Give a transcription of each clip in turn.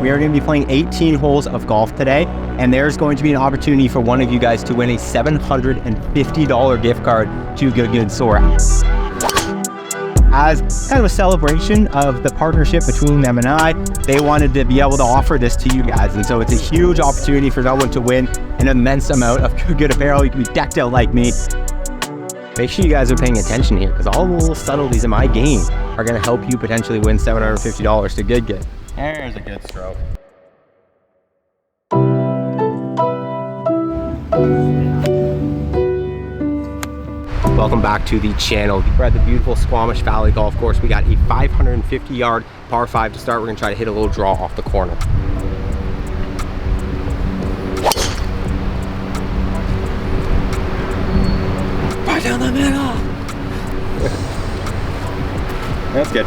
We are going to be playing 18 holes of golf today, and there's going to be an opportunity for one of you guys to win a $750 gift card to Good Soar. As kind of a celebration of the partnership between them and I, they wanted to be able to offer this to you guys. And so it's a huge opportunity for someone to win an immense amount of good apparel. You can be decked out like me. Make sure you guys are paying attention here, because all the little subtleties in my game are going to help you potentially win $750 to Good. There's a good stroke. Welcome back to the channel. We're at the beautiful Squamish Valley Golf Course. We got a 550-yard par 5 to start. We're gonna try to hit a little draw off the corner. Right down the middle. That's good.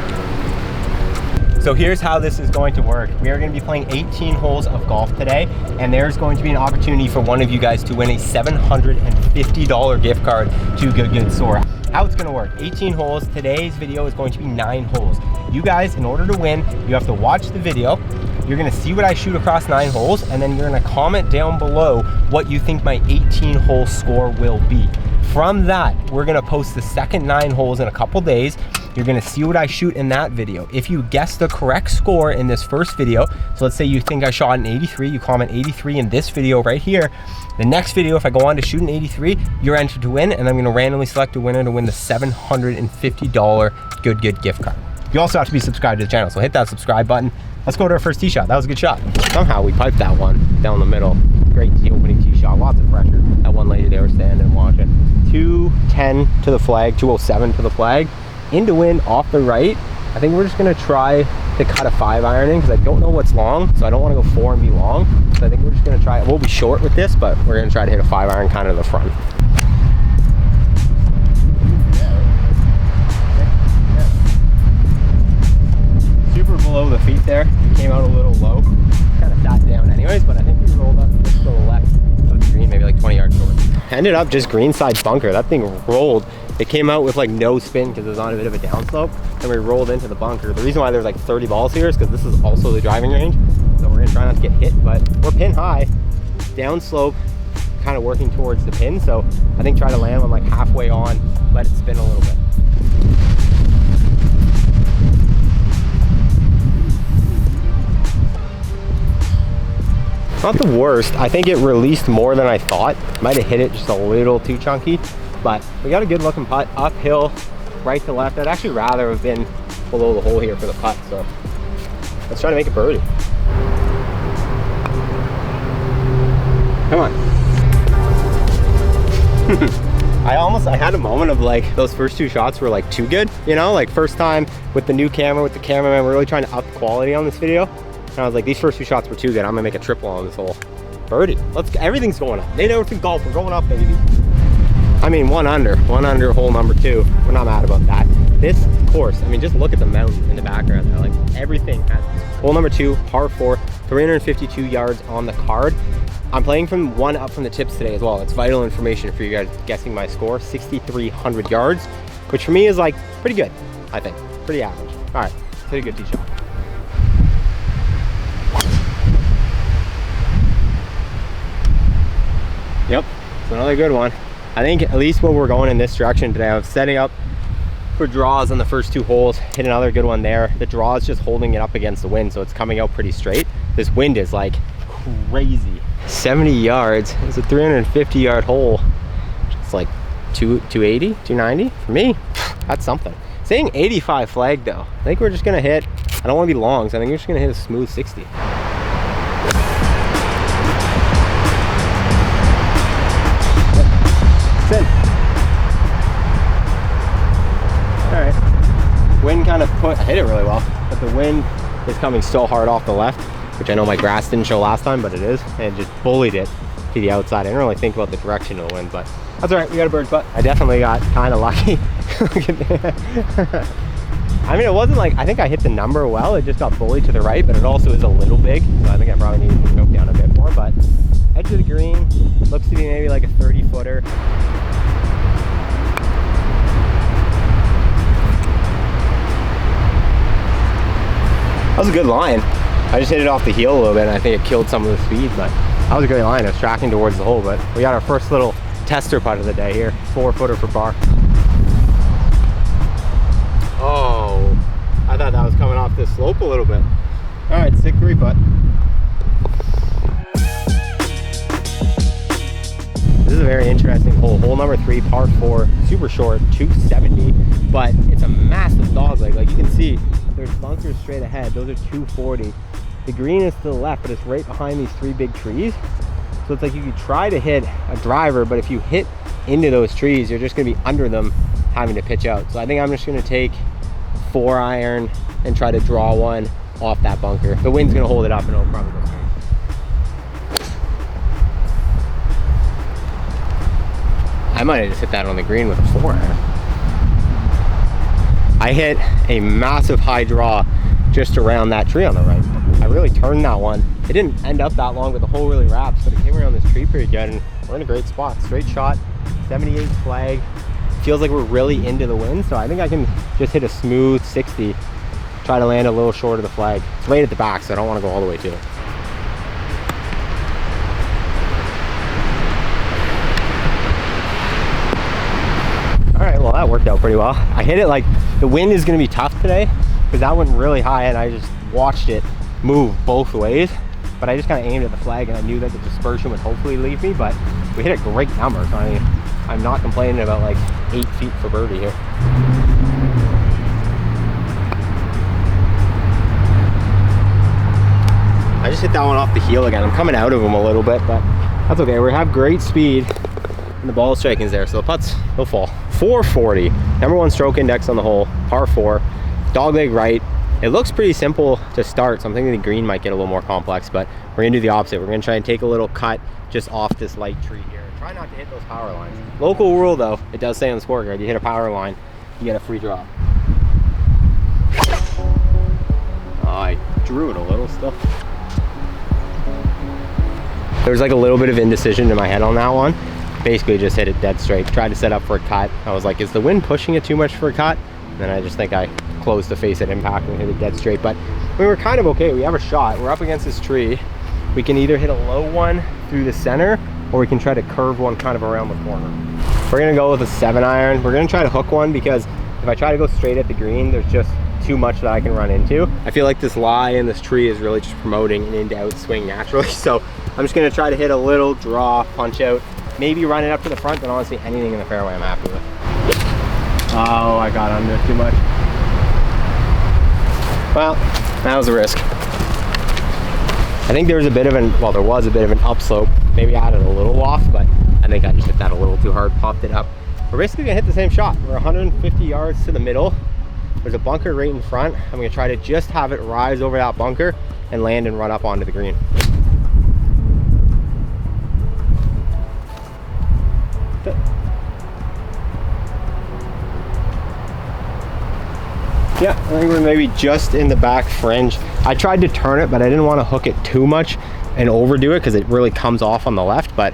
So here's how this is going to work. We are going to be playing 18 holes of golf today, and there's going to be an opportunity for one of you guys to win a $750 gift card to Good Soar. How it's going to work: 18 holes. Today's video is going to be 9 holes. You guys, in order to win, you have to watch the video. You're going to see what I shoot across 9 holes, and then you're going to comment down below what you think my 18-hole score will be. From that, we're going to post the second 9 holes in a couple days. You're gonna see what I shoot in that video. If you guess the correct score in this first video, so let's say you think I shot an 83, you comment 83 in this video right here. The next video, if I go on to shoot an 83, you're entered to win, and I'm gonna randomly select a winner to win the $750 Good gift card. You also have to be subscribed to the channel, so hit that subscribe button. Let's go to our first tee shot. That was a good shot. Somehow we piped that one down the middle. Great opening tee shot, lots of pressure. That one lady there was standing and watching. 210 to the flag, 207 to the flag. Into wind off the right. I think we're just gonna try to cut a 5-iron in, because I don't know what's long, so I don't want to go 4 and be long. So I think we're just gonna try. We'll be short with this, but we're gonna try to hit a 5-iron kind of the front. Super below the feet there. Came out a little low. Kind of sat down anyways, but I think we rolled up just to the left of the green, maybe like 20 yards short. Ended up just greenside bunker. That thing rolled. It came out with like no spin because it was on a bit of a downslope, and we rolled into the bunker. The reason why there's like 30 balls here is because this is also the driving range, so we're gonna try not to get hit, but we're pin high, downslope, kind of working towards the pin, so I think try to land one like halfway on, let it spin a little bit. Not the worst. I think it released more than I thought. Might have hit it just a little too chunky, but we got a good looking putt, uphill, right to left. I'd actually rather have been below the hole here for the putt, so let's try to make a birdie. Come on. I had a moment of like, those first 2 shots were like too good, you know, like first time with the new camera, with the cameraman, we're really trying to up quality on this video. And I was like, these first 2 shots were too good. I'm gonna make a triple on this hole. Birdie. Everything's going up. They know it's in golf. We're going up, baby. I mean, one under hole number 2. We're not mad about that. This course, I mean, just look at the mountain in the background there. Like, everything has hole number 2, par 4, 352 yards on the card. I'm playing from one up from the tips today as well. It's vital information for you guys guessing my score. 6,300 yards, which for me is like pretty good, I think. Pretty average. All right, pretty good tee shot. Yep, it's another good one. I think at least when we're going in this direction today, I'm setting up for draws on the first 2 holes, hit another good one there. The draw is just holding it up against the wind, so it's coming out pretty straight. This wind is like crazy. 70 yards, it's a 350-yard hole. It's like 280, 290 for me. That's something. Saying 85 flag though. I think we're just gonna hit, I don't wanna be long, so I think we're just gonna hit a smooth 60. In. All right, wind kind of I hit it really well, but the wind is coming so hard off the left, which I know my grass didn't show last time, but it is, and it just bullied it to the outside. I didn't really think about the direction of the wind, but that's all right. We got a bird putt. I definitely got kind of lucky. I mean, it wasn't like, I think I hit the number well, it just got bullied to the right, but it also is a little big, so I think I probably needed to scope down a bit more, but edge of the green, looks to be maybe like a 30-footer. That was a good line. I just hit it off the heel a little bit and I think it killed some of the speed, but that was a great line. I was tracking towards the hole, but we got our first little tester putt of the day here. 4-footer for par. Oh, I thought that was coming off this slope a little bit. All right, sick 3-putt. This is a very interesting hole. Hole number 3, par 4, super short, 270, but it's a massive dogleg. Like you can see, there's bunkers straight ahead. Those are 240. The green is to the left, but it's right behind these 3 big trees. So it's like you could try to hit a driver, but if you hit into those trees, you're just gonna be under them having to pitch out. So I think I'm just gonna take 4-iron and try to draw one off that bunker. The wind's gonna hold it up and it'll probably go straight. I might have just hit that on the green with a 4-iron. I hit a massive high draw just around that tree on the right. I really turned that one. It didn't end up that long, but the hole really wraps, but it came around this tree pretty good and we're in a great spot. Straight shot, 78 flag. Feels like we're really into the wind, so I think I can just hit a smooth 60, try to land a little short of the flag. It's right at the back, so I don't want to go all the way to it. All right, well that worked out pretty well. I hit it like, the wind is gonna be tough today because that went really high and I just watched it move both ways, but I just kind of aimed at the flag and I knew that the dispersion would hopefully leave me, but we hit a great number, so I'm not complaining about like 8 feet for birdie here. I just hit that one off the heel again. I'm coming out of them a little bit, but that's okay. We have great speed and the ball striking's there, so the putts will fall. 440, number 1 stroke index on the hole, par 4, dogleg right. It looks pretty simple to start, so I'm thinking the green might get a little more complex, but we're gonna do the opposite. We're gonna try and take a little cut just off this light tree here. Try not to hit those power lines. Local rule though, it does say on the scorecard, you hit a power line, you get a free drop. Oh, I drew it a little still. There's like a little bit of indecision in my head on that one. Basically just hit it dead straight. Tried to set up for a cut. I was like, is the wind pushing it too much for a cut? And then I just think I closed the face at impact and hit it dead straight. But we were kind of okay. We have a shot. We're up against this tree. We can either hit a low one through the center or we can try to curve one kind of around the corner. We're gonna go with a 7-iron. We're gonna try to hook one because if I try to go straight at the green, there's just too much that I can run into. I feel like this lie in this tree is really just promoting an in to out swing naturally. So I'm just gonna try to hit a little draw, punch out, maybe run it up to the front, but honestly anything in the fairway I'm happy with. Oh, I got under too much. Well, that was a risk. I think there was a bit of an, well, there was a bit of an upslope. Maybe I added a little waft, but I think I just hit that a little too hard, popped it up. We're basically gonna hit the same shot. We're 150 yards to the middle. There's a bunker right in front. I'm gonna try to just have it rise over that bunker and land and run up onto the green. Yeah, I think we're maybe just in the back fringe. I tried to turn it, but I didn't want to hook it too much and overdo it because it really comes off on the left, but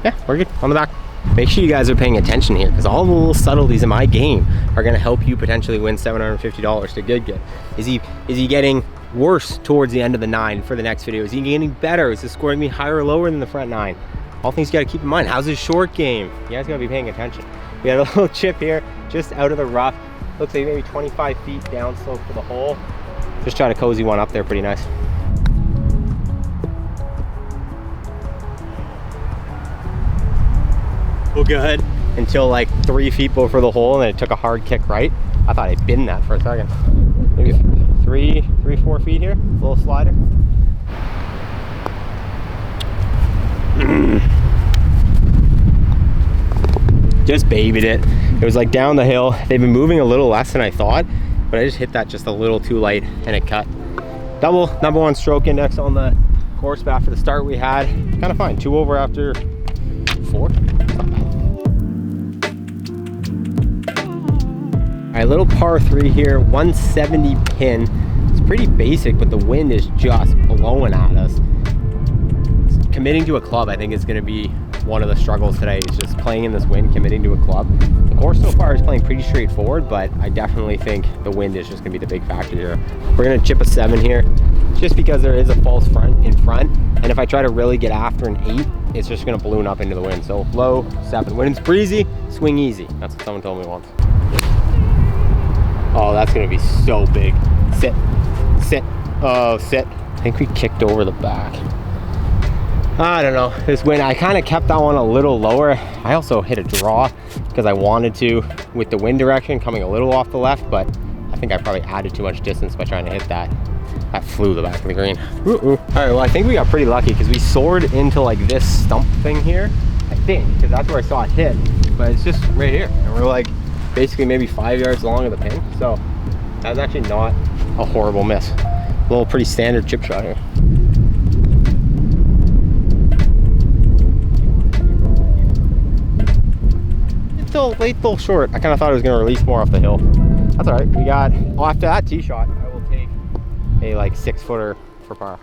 yeah, we're good on the back. Make sure you guys are paying attention here because all the little subtleties in my game are going to help you potentially win $750 to good. Is he getting worse towards the end of the 9 for the next video? Is he getting better? Is his score going to be higher or lower than the front 9? All things you got to keep in mind. How's his short game? You guys got to be paying attention. We had a little chip here just out of the rough. Looks like maybe 25 feet downslope to the hole. Just try to cozy one up there pretty nice. We'll go ahead until like 3 feet before the hole and then it took a hard kick right. I thought I'd been that for a second. Maybe 4 feet here, a little slider. Just babied it. It was like down the hill. They've been moving a little less than I thought, but I just hit that just a little too light and it cut. Double number 1 stroke index on the course, but after the start we had, kind of fine. 2 over after 4. All right, little par 3 here, 170 pin. It's pretty basic, but the wind is just blowing at us. Committing to a club, I think, is going to be one of the struggles today, is just playing in this wind, committing to a club. The course so far is playing pretty straightforward, but I definitely think the wind is just going to be the big factor here. We're going to chip a 7 here. just because there is a false front in front. And if I try to really get after an 8, it's just gonna balloon up into the wind. So low 7. When it's breezy, swing easy. That's what someone told me once. Oh, that's gonna be so big. Sit, sit, oh, sit. I think we kicked over the back. I don't know, this wind, I kind of kept that one a little lower. I also hit a draw because I wanted to with the wind direction coming a little off the left, but I think I probably added too much distance by trying to hit that. That flew the back of the green. All right, well, I think we got pretty lucky because we soared into like this stump thing here, I think, because that's where I saw it hit, but it's just right here. And we're like basically maybe 5 yards long of the pin. So that was actually not a horrible miss. A little pretty standard chip shot here. Late though short. I kind of thought it was going to release more off the hill. That's all right. We got, well, after that tee shot, I will take a like 6-footer for par.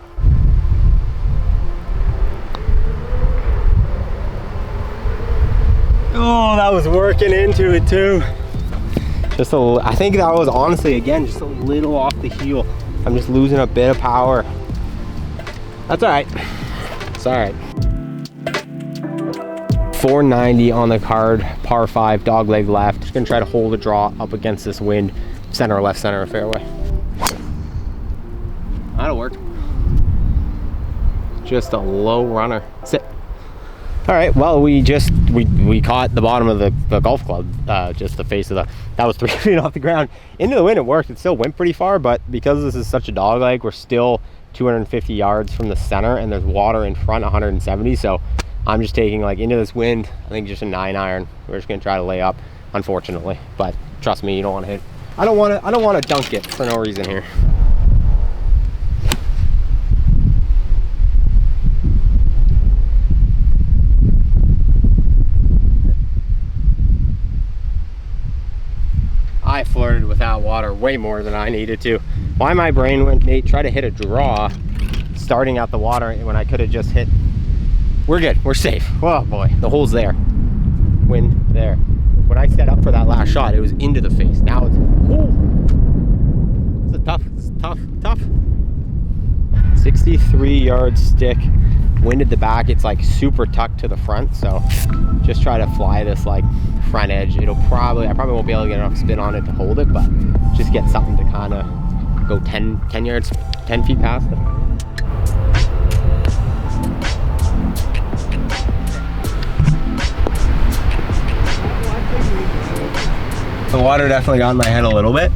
Oh, that was working into it too. Just a, I think that was honestly, again, just a little off the heel. I'm just losing a bit of power. That's all right. It's all right. 490 on the card, par 5, dog leg left. Just gonna try to hold a draw up against this wind, center, left center of fairway. That'll work. Just a low runner. Sit. All right, well, we caught the bottom of the golf club, just the face of the, that was 3 feet off the ground. Into the wind, it worked. It still went pretty far, but because this is such a dog leg, we're still 250 yards from the center and there's water in front, 170. So I'm just taking like into this wind, I think just a 9-iron. We're just gonna try to lay up, unfortunately. But trust me, you don't want to hit. I don't want to dunk it for no reason here. I flirted with that water way more than I needed to. Why my brain went, Nate, try to hit a draw starting out the water when I could have just hit. We're good, we're safe. Oh boy, the hole's there. Wind there. When I set up for that last shot, it was into the face. Now it's, oh, it's tough. 63-yard stick, wind at the back. It's like super tucked to the front, so just try to fly this like front edge. It'll probably, I probably won't be able to get enough spin on it to hold it, but just get something to kind of go 10 yards, 10 feet past it. The water definitely got in my head a little bit.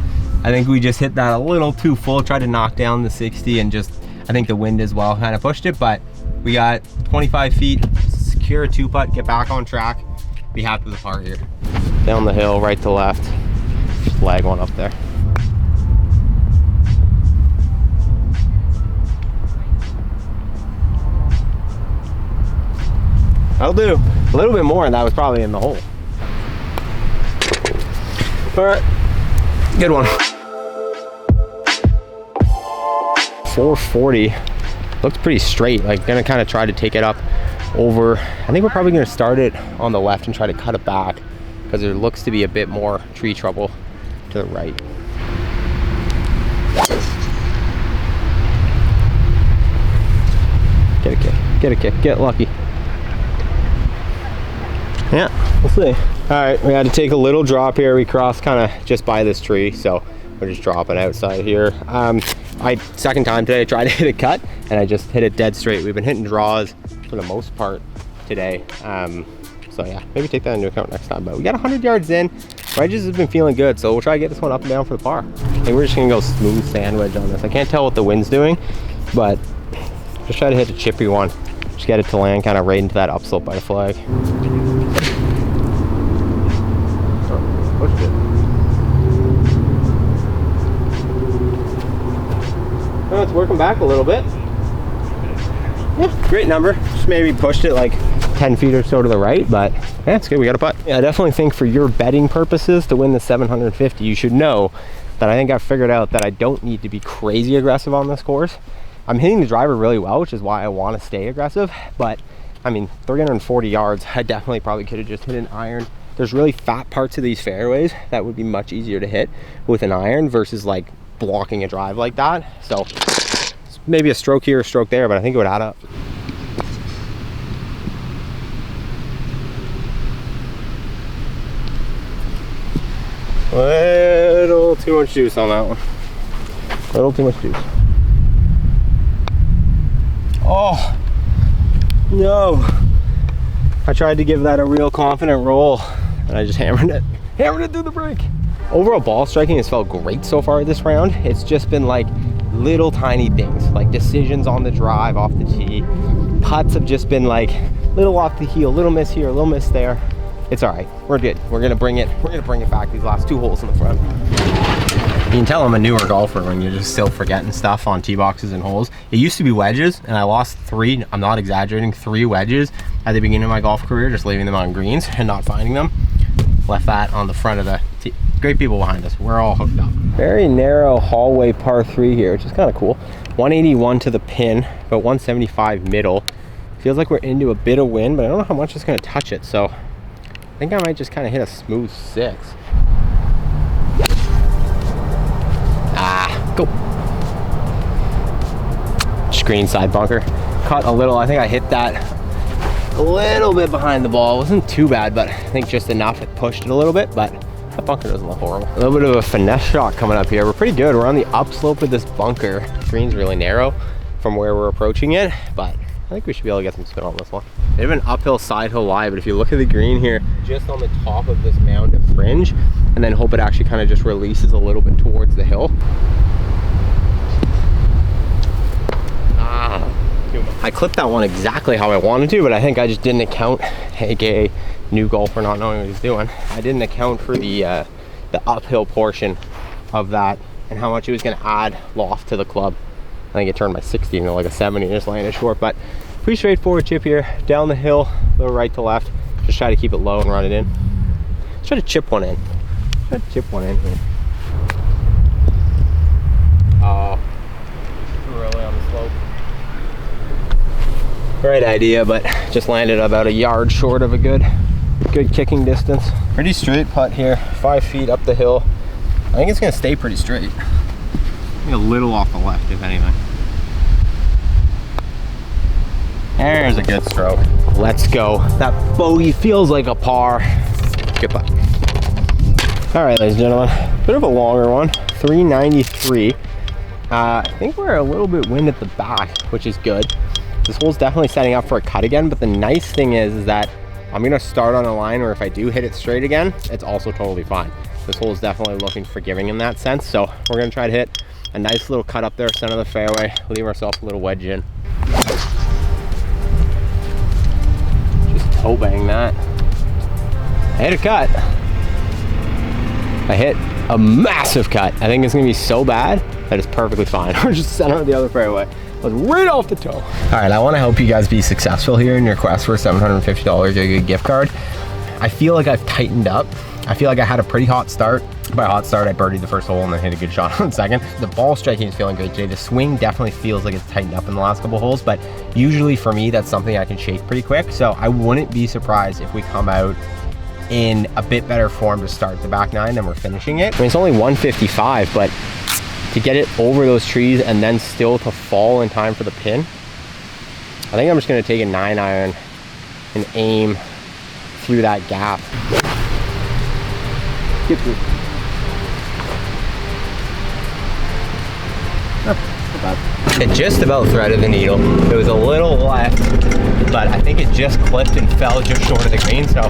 I think we just hit that a little too full, tried to knock down the 60, and just, I think the wind as well kind of pushed it, but we got 25 feet, secure a 2-putt, get back on track, be happy with the par here. Down the hill, right to left, just lag one up there. That'll do. A little bit more, and that was probably in the hole. All right, good one. 440, looks pretty straight. Like, gonna kind of try to take it up over. I think we're probably gonna start it on the left and try to cut it back because there looks to be a bit more tree trouble to the right. Get a kick, get a kick, get lucky. Yeah, we'll see. All right, we had to take a little drop here. We crossed kind of just by this tree, so we're just dropping outside here. Second time today, I tried to hit a cut, and I just hit it dead straight. We've been hitting draws for the most part today. So yeah, maybe take that into account next time. But we got 100 yards in. Wedges have been feeling good, so we'll try to get this one up and down for the par. I think we're just gonna go smooth sandwich on this. I can't tell what the wind's doing, but just try to hit a chippy one. Just get it to land kind of right into that upslope by the flag. Pushed it. Oh, it's working back a little bit. Yeah, great number. Just maybe pushed it like 10 feet or so to the right, but yeah, it's good. We got a putt. Yeah, I definitely think for your betting purposes to win the 750, you should know that I think I've figured out that I don't need to be crazy aggressive on this course. I'm hitting the driver really well, which is why I want to stay aggressive, but I mean, 340 yards, I definitely probably could have just hit an iron. There's really fat parts of these fairways that would be much easier to hit with an iron versus like blocking a drive like that. So maybe a stroke here, a stroke there, but I think it would add up. Little too much juice on that one. Little too much juice. Oh, no. I tried to give that a real confident roll and I just hammered it through the break. Overall ball striking has felt great so far this round. It's just been like little tiny things, like decisions on the drive off the tee. Putts have just been like little off the heel, little miss here, little miss there. It's all right, we're good. We're gonna bring it back these last 2 holes in the front. You can tell I'm a newer golfer when you're just still forgetting stuff on tee boxes and holes. It used to be wedges, and I lost 3, I'm not exaggerating, 3 wedges at the beginning of my golf career, just leaving them on greens and not finding them. Left that on the front of the tee. Great people behind us, we're all hooked up. Very narrow hallway par 3 here, which is kind of cool. 181 to the pin, but 175 middle. Feels like we're into a bit of wind, but I don't know how much it's gonna touch it, so I think I might just kind of hit a smooth 6. Go. Screen side bunker. Cut a little, I think I hit that a little bit behind the ball. It wasn't too bad, but I think just enough. It pushed it a little bit, but that bunker doesn't look horrible. A little bit of a finesse shot coming up here. We're pretty good. We're on the upslope of this bunker. Green's really narrow from where we're approaching it, but I think we should be able to get some spin on this one. Bit of an uphill side hill lie, but if you look at the green here, just on the top of this mound of fringe, and then hope it actually kind of just releases a little bit towards the hill. I clipped that one exactly how I wanted to, but I think I just didn't account, aka new golfer not knowing what he's doing. I didn't account for the uphill portion of that and how much it was going to add loft to the club. I think it turned my 60 into like a 70 and just landed short, but pretty straightforward chip here, down the hill, a little right to left. Just try to keep it low and run it in. Let's try to chip one in. Try to chip one in here. Oh, too early on the slope. Great idea, but just landed about a yard short of a good kicking distance. Pretty straight putt here, 5 feet up the hill. I think it's gonna stay pretty straight. Maybe a little off the left, if anything. There's a good stroke. Let's go. That bogey feels like a par. Good putt. All right, ladies and gentlemen, bit of a longer one, 393. I think we're a little bit wind at the back, which is good. This hole's definitely setting up for a cut again, but the nice thing is that I'm gonna start on a line where if I do hit it straight again, it's also totally fine. This hole is definitely looking forgiving in that sense, so we're gonna try to hit a nice little cut up there, center of the fairway, leave ourselves a little wedge in. Just toe bang that. I hit a cut. I hit a massive cut. I think it's gonna be so bad that it's perfectly fine. We're just center of the other fairway. Was right off the toe. All right, I want to help you guys be successful here in your quest for $750 a good gift card. I feel like I've tightened up. I feel like I had a pretty hot start. By hot start, I birdied the first hole and then hit a good shot on the second. The ball striking is feeling great today. The swing definitely feels like it's tightened up in the last couple holes, but usually for me, that's something I can shake pretty quick. So I wouldn't be surprised if we come out in a bit better form to start the back nine than we're finishing it. I mean, it's only 155, but to get it over those trees and then still to fall in time for the pin, I think I'm just gonna take a 9-iron and aim through that gap. Get through. It just about threaded the needle. It was a little left, but I think it just clipped and fell just short of the green. So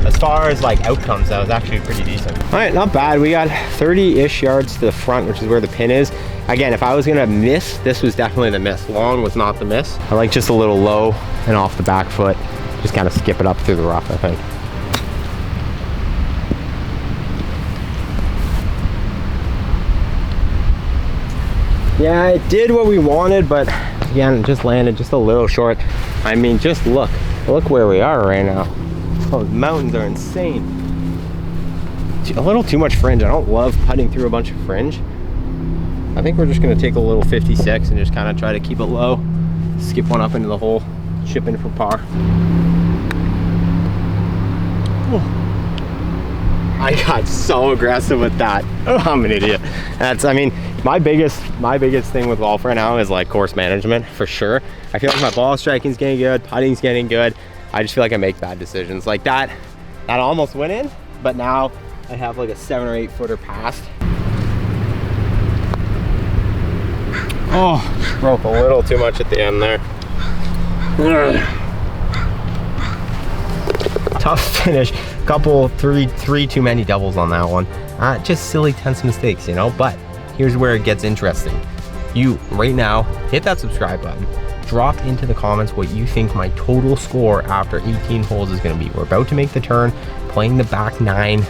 as far as like outcomes, that was actually pretty decent. All right, not bad. We got 30-ish yards to the front, which is where the pin is. Again, if I was gonna miss, this was definitely the miss. Long was not the miss. I like just a little low and off the back foot. Just kind of skip it up through the rough, I think. Yeah, it did what we wanted, but again, it just landed just a little short. I mean, just look where we are right now. Oh, the mountains are insane. A little too much fringe. I don't love putting through a bunch of fringe. I think we're just gonna take a little 56 and just kind of try to keep it low, skip one up into the hole, chip in for par. Oh. I got so aggressive with that. Oh, I'm an idiot. That's, I mean, my biggest thing with golf right now is like course management, for sure. I feel like my ball striking's getting good, putting's getting good. I just feel like I make bad decisions. Like that almost went in, but now I have like a 7 or 8 footer past. Oh, broke a little too much at the end there. Tough finish. Couple, three too many doubles on that one. Just silly tense mistakes, you know, but here's where it gets interesting. You, right now, hit that subscribe button. Drop into the comments what you think my total score after 18 holes is gonna be. We're about to make the turn, playing the back 9.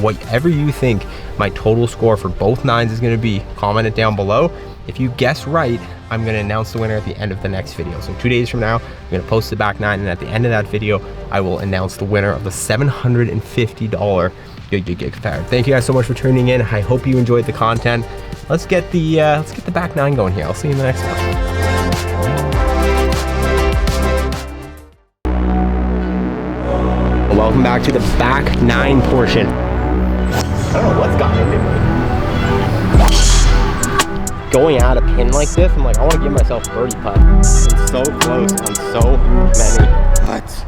Whatever you think my total score for both 9s is gonna be, comment it down below. If you guess right, I'm gonna announce the winner at the end of the next video. So 2 days from now, I'm gonna post the back 9, and at the end of that video, I will announce the winner of the $750 gig card. Thank you guys so much for tuning in. I hope you enjoyed the content. Let's get the back 9 going here. I'll see you in the next one. Welcome back to the back 9 portion. I don't know what's gotten into me. Going at a pin like this, I'm like, I want to give myself a birdie putt. I'm so close on so many putts.